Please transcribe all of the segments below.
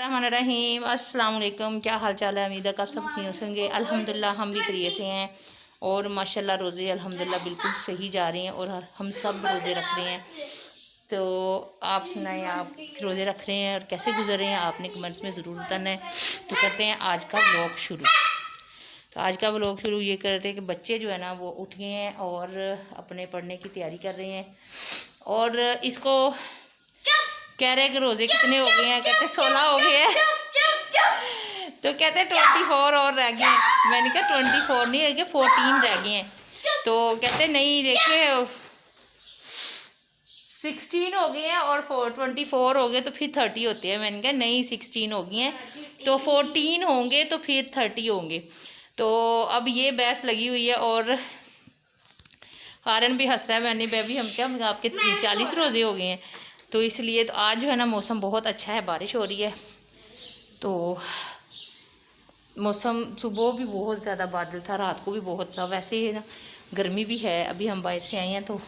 रहीम अस्सलाम वालेकुम। क्या हाल चाल है? उम्मीद है आप सब खैरियत होंगे। अल्हम्दुलिल्लाह हम भी खैरियत से हैं और माशाल्लाह रोज़े अल्हम्दुलिल्लाह बिल्कुल सही जा रहे हैं और हम सब रोज़े रख रहे हैं। तो आप सुनाएं, आप रोज़े रख रहे हैं और कैसे गुजर रहे हैं? आपने कमेंट्स में ज़रूर बताना है। तो करते हैं आज का व्लॉग शुरू। तो आज का व्लॉग शुरू ये करते हैं कि बच्चे जो है ना वो उठ गए हैं और अपने पढ़ने की तैयारी कर रहे हैं और इसको कह रहे हैं कि रोज़े कितने हो गए हैं? कहते 16 हो गए हैं। तो कहते 24 और रह गए हैं। मैंने कहा 24 नहीं रह गए, 14 रह गए हैं। तो कहते नहीं, देखिए 16 हो गए हैं और 24 हो गए तो फिर 30 होते हैं। मैंने कहा नहीं, 16 हो गए हैं तो 14 होंगे तो फिर 30 होंगे। तो अब ये बहस लगी हुई है और हारन भी हंस रहा है। मैंने भी हम क्या, आपके 40 रोज़े हो गए हैं। तो इसलिए तो आज जो है ना मौसम बहुत अच्छा है, बारिश हो रही है। तो मौसम सुबह भी बहुत ज़्यादा बादल था, रात को भी बहुत था। वैसे ही ना गर्मी भी है। अभी हम बाहर से आए हैं तो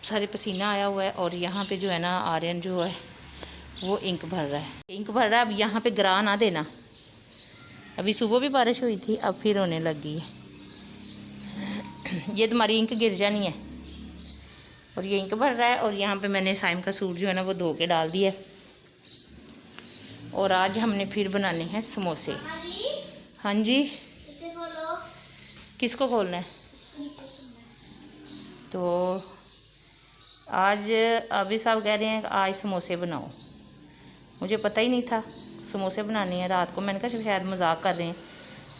सारे पसीना आया हुआ है। और यहाँ पे जो है ना आर्यन जो है वो इंक भर रहा है, इंक भर रहा है। अब यहाँ पे गिरा ना देना। अभी सुबह भी बारिश हुई थी, अब फिर होने लग गई है। ये तुम्हारी इंक गिर जानी है। और ये इंक भर रहा है। और यहाँ पे मैंने साइम का सूट जो है ना वो धो के डाल दिया। और आज हमने फिर बनाने हैं समोसे। हाँ जी, किसको खोलना है? तो आज अभी साहब कह रहे हैं कि आज समोसे बनाओ। मुझे पता ही नहीं था समोसे बनाने हैं। रात को मैंने कहा शायद मजाक कर रहे हैं।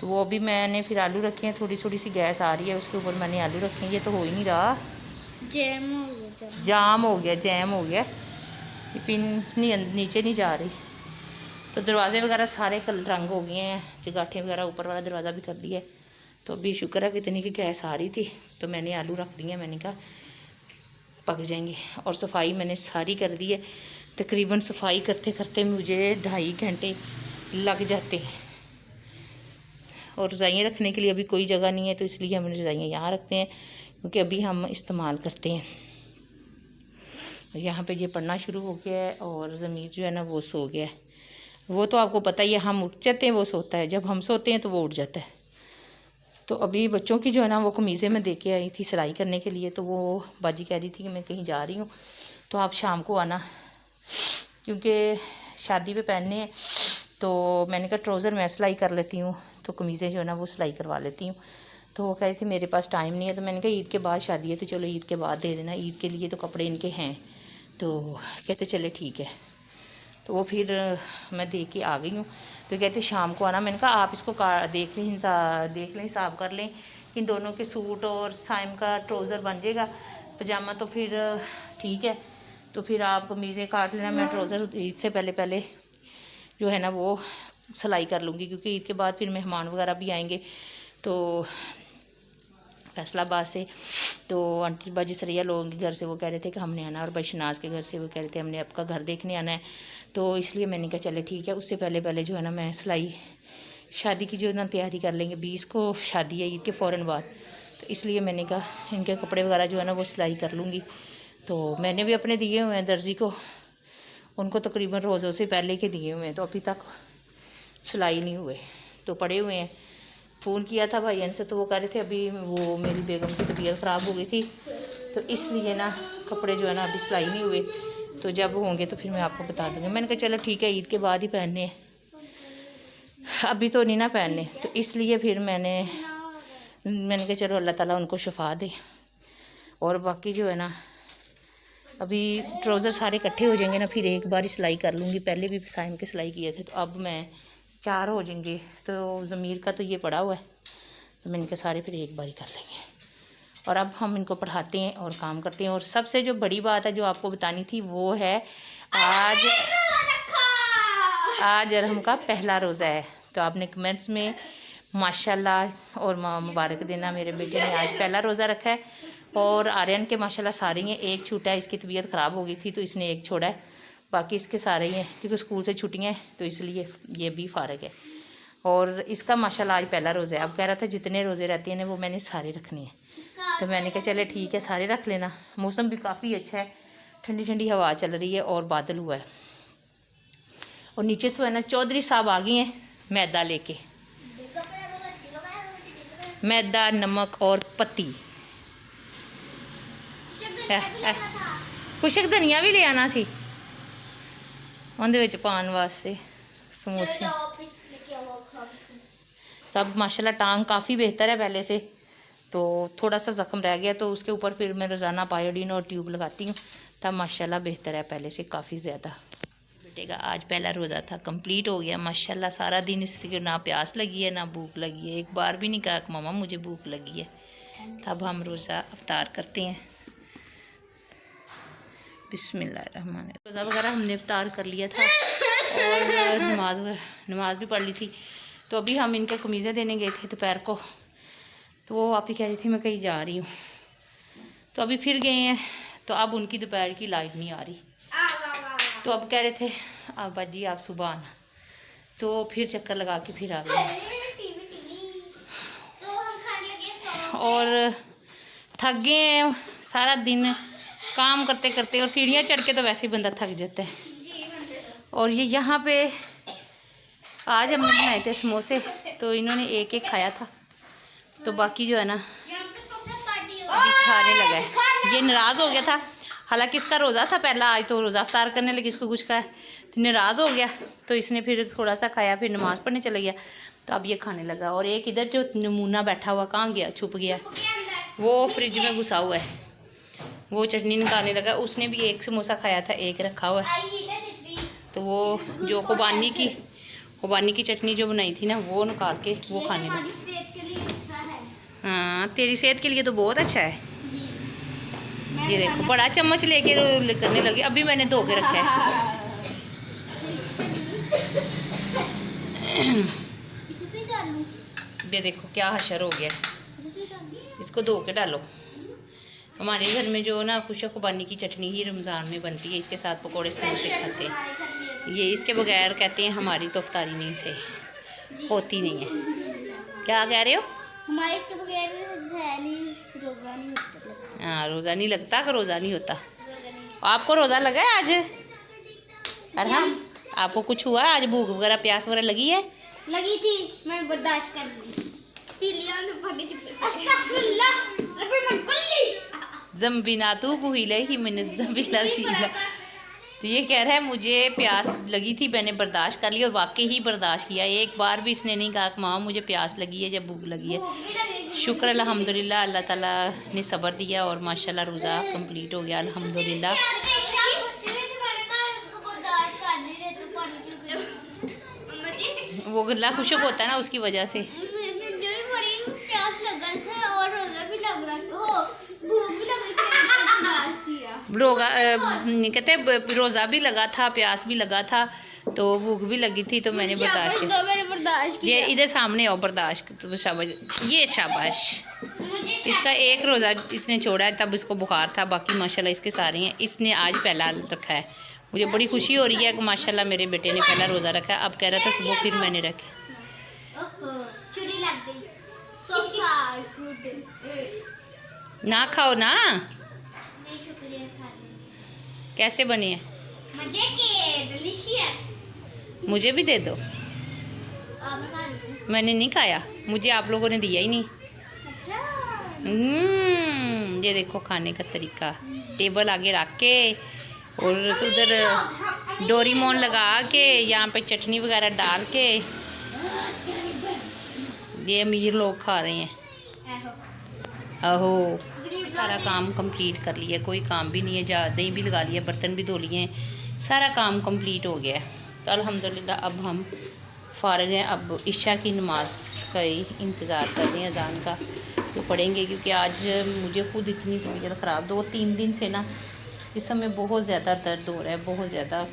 तो वो भी मैंने फिर आलू रखे हैं, थोड़ी थोड़ी सी गैस आ रही है उसके ऊपर मैंने आलू रखे हैं। ये तो हो ही नहीं रहा, जैम हो गया, जाम हो गया, जैम हो गया। ये पिन नहीं, नीचे नहीं जा रही। तो दरवाजे वगैरह सारे कल रंग हो गए हैं, चगाठे वगैरह ऊपर वाला दरवाज़ा भी कर दिया है। तो अभी शुक्र है कितनी की गैस आ रही थी तो मैंने आलू रख दिए। मैंने कहा पक जाएंगे। और सफाई मैंने सारी कर दी है। तकरीबन सफाई करते करते मुझे 2.5 घंटे लग जाते हैं। और रज़ाइयाँ रखने के लिए अभी कोई जगह नहीं है तो इसलिए हम रज़ाइयाँ यहाँ रखते हैं क्योंकि अभी हम इस्तेमाल करते हैं। यहाँ पे ये पढ़ना शुरू हो गया है और ज़मीर जो है ना वो सो गया है। वो तो आपको पता ही है, हम उठ जाते हैं वो सोता है, जब हम सोते हैं तो वो उठ जाता है। तो अभी बच्चों की जो है ना वो कमीज़ें मैं दे के आई थी सिलाई करने के लिए। तो वो बाजी कह रही थी कि मैं कहीं जा रही हूँ तो आप शाम को आना, क्योंकि शादी पे पहनने हैं। तो मैंने कहा ट्राउज़र मैं सिलाई कर लेती हूँ तो कमीज़ें जो है ना वो सिलाई करवा लेती हूँ। तो वो कह रही थी मेरे पास टाइम नहीं है। तो मैंने कहा ईद के बाद शादी है तो चलो ईद के बाद दे देना, ईद के लिए तो कपड़े इनके हैं। तो कहते चले ठीक है। तो वो फिर मैं दे के आ गई हूँ। तो कहते शाम को आना। मैंने कहा आप इसको देख लें, हिसाब कर लें। इन दोनों के सूट और साइम का ट्राउज़र बन जाएगा, पजामा तो फिर ठीक है। तो फिर आप कमीज़ें काट लेना, मैं ट्राउज़र ईद से पहले जो है ना वो सिलाई कर लूँगी, क्योंकि ईद के बाद फिर मेहमान वगैरह भी आएंगे। तो फैसलाबाद से तो आंटी बाजी सरैया लोगों के घर से वो कह रहे थे कि हमने आना, और भाई शनाज के घर से वो कह रहे थे हमने आपका घर देखने आना है। तो इसलिए मैंने कहा चले ठीक है। उससे पहले जो है ना मैं सिलाई शादी की जो ना तैयारी कर लेंगे। 20 को शादी है ईद के फ़ौरन बाद। तो इसलिए मैंने कहा इनके कपड़े वगैरह जो है ना वो सिलाई कर लूँगी। तो मैंने भी अपने दिए हुए हैं दर्जी को, उनको तकरीबन रोज़ों से पहले के दिए हुए हैं। तो अभी तक सिलाई नहीं हुए, तो पड़े हुए हैं। फ़ोन किया था भाईयन से तो वो कह रहे थे अभी वो मेरी बेगम की तबीयत ख़राब हो गई थी तो इसलिए ना कपड़े जो है ना अभी सिलाई नहीं हुए। तो जब होंगे तो फिर मैं आपको बता दूँगी। मैंने कहा चलो ठीक है ईद के बाद ही पहनने हैं, अभी तो नहीं ना पहनने। तो इसलिए फिर मैंने कहा चलो अल्लाह ताला उनको शिफा दे। और बाकी जो है ना अभी ट्राउज़र सारे इकट्ठे हो जाएंगे ना फिर एक बार ही सिलाई कर लूँगी। पहले भी साइम के सिलाई किए थे तो अब मैं 4 हो जाएंगे। तो ज़मीर का तो ये पड़ा हुआ है तो मैंने कहा सारे फिर एक बार ही कर लेंगे। और अब हम इनको पढ़ाते हैं और काम करते हैं। और सबसे जो बड़ी बात है जो आपको बतानी थी वो है आज अरहम का पहला रोज़ा है। तो आपने कमेंट्स में माशाल्लाह और मुबारक देना। मेरे बेटे ने आज पहला रोज़ा रखा है और आर्यन के माशाल्लाह सारे हैं। एक छूटा है, इसकी तबीयत ख़राब हो गई थी तो इसने एक छोड़ा है, बाकी इसके सारे हैं क्योंकि स्कूल से छुट्टियाँ हैं तो इसलिए ये भी फ़ारग है। और इसका माशाल्लाह आज पहला रोज़ा है। अब कह रहा था जितने रोज़े रहते हैं ना वो मैंने सारे रखने हैं। तो मैंने कहा चले ठीक है सारे रख लेना। मौसम भी काफ़ी अच्छा है, ठंडी ठंडी हवा चल रही है और बादल हुआ है। और नीचे से है ना चौधरी साहब आ गए हैं मैदा लेके, मैदा, नमक और पत्ती। कुछ धनिया भी ले आना सी उहदे विच पाउण वास्ते समोसे। तब माशाल्लाह टांग काफ़ी बेहतर है पहले से, तो थोड़ा सा ज़ख्म रह गया तो उसके ऊपर फिर मैं रोज़ाना पायोडीन और ट्यूब लगाती हूँ, तब माशाल्लाह बेहतर है पहले से काफ़ी ज़्यादा। बेटे का आज पहला रोज़ा था, कंप्लीट हो गया माशाल्लाह। सारा दिन इससे ना प्यास लगी है ना भूख लगी है, एक बार भी नहीं कहा कि मामा मुझे भूख लगी है। तब हम रोज़ा अफ्तार करते हैं। बिस्मिल्लाहिर्रहमानिर्रहीम। रोज़ा वगैरह हमने अफ्तार कर लिया था और नमाज भी पढ़ ली थी। तो अभी हम इनके कमीज़ें देने गए थे दोपहर को, तो वो आप ही कह रही थी मैं कहीं जा रही हूँ, तो अभी फिर गए हैं। तो अब उनकी दोपहर की लाइट नहीं आ रही, तो अब कह रहे थे अब जी आप सुबह आना, तो फिर चक्कर लगा के फिर आ गए। और थक गए हैं सारा दिन काम करते करते, और सीढ़ियाँ चढ़ के तो वैसे ही बंदा थक जाता है। और ये यहाँ पे आज हमने बनाए थे समोसे, तो इन्होंने एक एक खाया था, तो बाकी जो है ना अभी खाने लगा है। ये नाराज़ हो गया था, हालांकि इसका रोज़ा था पहला, आज तो रोज़ा अफ्तार करने लगी, इसको कुछ खाया तो नाराज़ हो गया, तो इसने फिर थोड़ा सा खाया, फिर नमाज़ पढ़ने चला गया, तो अब ये खाने लगा। और एक इधर जो नमूना बैठा हुआ कहाँ गया, छुप गया, वो फ्रिज में घुसा हुआ है, वो चटनी निकालने लगा। उसने भी एक समोसा खाया था, एक रखा हुआ है, तो वो जो खुबानी की चटनी जो बनाई थी ना, वो निकाल के वो खाने लगा। हाँ तेरी सेहत के लिए तो बहुत अच्छा है। ये देखो बड़ा चम्मच लेके करने लगी, अभी मैंने धो के रखा है। ये देखो क्या हशर हो गया, इसको धो के डालो। हमारे घर में जो ना खुशक खुबानी की चटनी ही रमज़ान में बनती है, इसके साथ पकौड़े समोसे खाते हैं। ये इसके बगैर कहते हैं हमारी तो अफ्तारी नहीं से होती नहीं है। क्या कह रहे हो? हमारे इसके बगैर है नहीं, रोज़ा नहीं होता। हाँ रोज़ा नहीं लगता कि रोज़ा नहीं होता। आपको रोज़ा लगा है आज? अरहम आपको कुछ हुआ आज? भूख वगैरह प्यास वगैरह लगी है? लगी थी, मैं बर्दाश्त कर ली, पी लिया ने फटी चुके। जम्बिना तू बुहिले ही मैंने जम्बिला सीला। तो ये कह रहा है मुझे प्यास लगी थी, मैंने बर्दाश्त कर लिया, और वाकई ही बर्दाश्त किया। एक बार भी इसने नहीं कहा कि माँ मुझे प्यास लगी है या भूख लगी है। शुक्र अल्हम्दुलिल्लाह, अल्लाह ताला ने सब्र दिया और माशाल्लाह रोज़ा कंप्लीट हो गया अल्हम्दुलिल्लाह। वो गला खुशक होता है ना, उसकी वजह से। कहते रोज़ा भी लगा था, प्यास भी लगा था, तो भूख भी लगी थी, तो मैंने बर्दाश्त किया। ये इधर सामने आओ, बर्दाश्त तो शाबाश, ये शाबाश। इसका एक रोज़ा इसने छोड़ा है, तब इसको बुखार था, बाकी माशाल्लाह इसके सारे हैं। इसने आज पहला रखा है, मुझे बड़ी खुशी हो रही है कि माशाल्लाह मेरे बेटे ने पहला रोज़ा रखा है। अब कह रहा था सुबह फिर मैंने रखे। ना खाओ ना, कैसे बने हैं? मजे के डिलीशियस। मुझे भी दे दो। मैंने नहीं खाया, मुझे आप लोगों ने दिया ही नहीं। अच्छा। ये देखो खाने का तरीका, टेबल आगे रख के और उधर डोरीमोन लगा के, यहाँ पे चटनी वगैरह डाल के, ये अमीर लोग खा रहे हैं। आहो सारा काम कंप्लीट कर लिया, कोई काम भी नहीं है, दही भी लगा लिया, बर्तन भी धो लिए हैं, सारा काम कंप्लीट हो गया है। तो अल्हम्दुलिल्लाह अब हम फ़ारिग हैं। अब इशा की नमाज का ही इंतज़ार कर रहे हैं, अज़ान का, तो पढ़ेंगे। क्योंकि आज मुझे खुद इतनी तबीयत ख़राब, 2-3 दिन से ना इस समय बहुत ज़्यादा दर्द हो रहा है, बहुत ज़्यादा।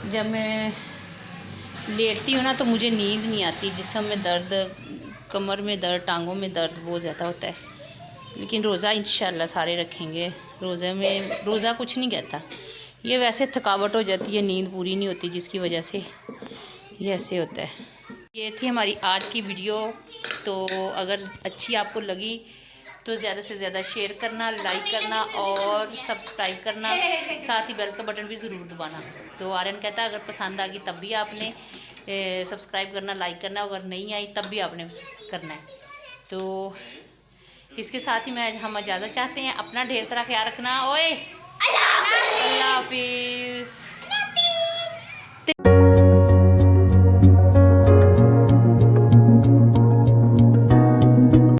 जब मैं लेटती हूँ ना तो मुझे नींद नहीं आती, जिस समय दर्द, कमर में दर्द, टांगों में दर्द बहुत ज़्यादा होता है। लेकिन रोज़ा इंशाल्लाह सारे रखेंगे। रोज़े में रोज़ा कुछ नहीं कहता, ये वैसे थकावट हो जाती है, नींद पूरी नहीं होती, जिसकी वजह से ये ऐसे होता है। ये थी हमारी आज की वीडियो, तो अगर अच्छी आपको लगी तो ज़्यादा से ज़्यादा शेयर करना, लाइक करना और सब्सक्राइब करना, साथ ही बेल का बटन भी ज़रूर दबाना। तो आर्यन कहता है अगर पसंद आ गई तब भी आपने सब्सक्राइब करना, लाइक करना, अगर नहीं आई तब भी आपने करना है। तो इसके साथ ही हम इजाज़त चाहते हैं। अपना ढेर सारा ख्याल रखना। ओए अल्लाह हाफिज़।